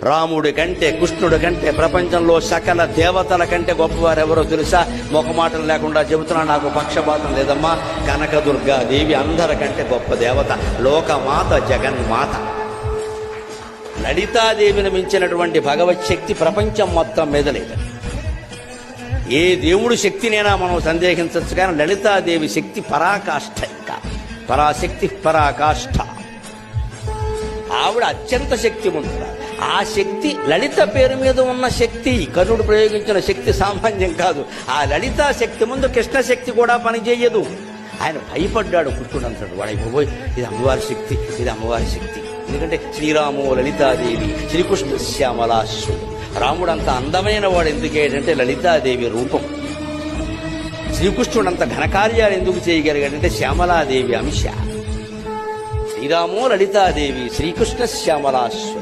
రాముడి కంటే కృష్ణుడి కంటే ప్రపంచంలో సకల దేవతల కంటే గొప్పవారు ఎవరో తెలుసా? మొకమాటం లేకుండా చెబుతున్నా, నాకు పక్షపాతం లేదమ్మా. కనకదుర్గాదేవి అందరికంటే గొప్ప దేవత, లోకమాత, జగన్మాత. లలితాదేవిని మించినటువంటి భగవత్ శక్తి ప్రపంచం మొత్తం మీద లేదు. ఏ దేవుడు శక్తినైనా మనం సందేహించవచ్చు, కానీ లలితాదేవి శక్తి పరాకాష్ఠ. ఇంకా పరాశక్తి, పరాకాష్ఠ. ఆవిడ అత్యంత శక్తివంతుడు. ఆ శక్తి లలిత పేరు మీద ఉన్న శక్తి, కర్ణుడు ప్రయోగించిన శక్తి సామాన్యం కాదు. ఆ లలితా శక్తి ముందు కృష్ణ శక్తి కూడా పనిచేయదు. ఆయన భయపడ్డాడు. కృష్ణుడు అంటాడు, వాడైపోయి ఇది అమ్మవారి శక్తి, ఇది అమ్మవారి శక్తి. ఎందుకంటే శ్రీరాము లలితాదేవి, శ్రీకృష్ణ శ్యామలాశ్రుడు. రాముడు అంత అందమైన వాడు ఎందుకేంటంటే లలితాదేవి రూపం. శ్రీకృష్ణుడు అంత ఘనకార్యాలు ఎందుకు చేయగలిగాడంటే శ్యామలాదేవి అంశ. శ్రీరాము లలితాదేవి, శ్రీకృష్ణ శ్యామలాశ్రుడు.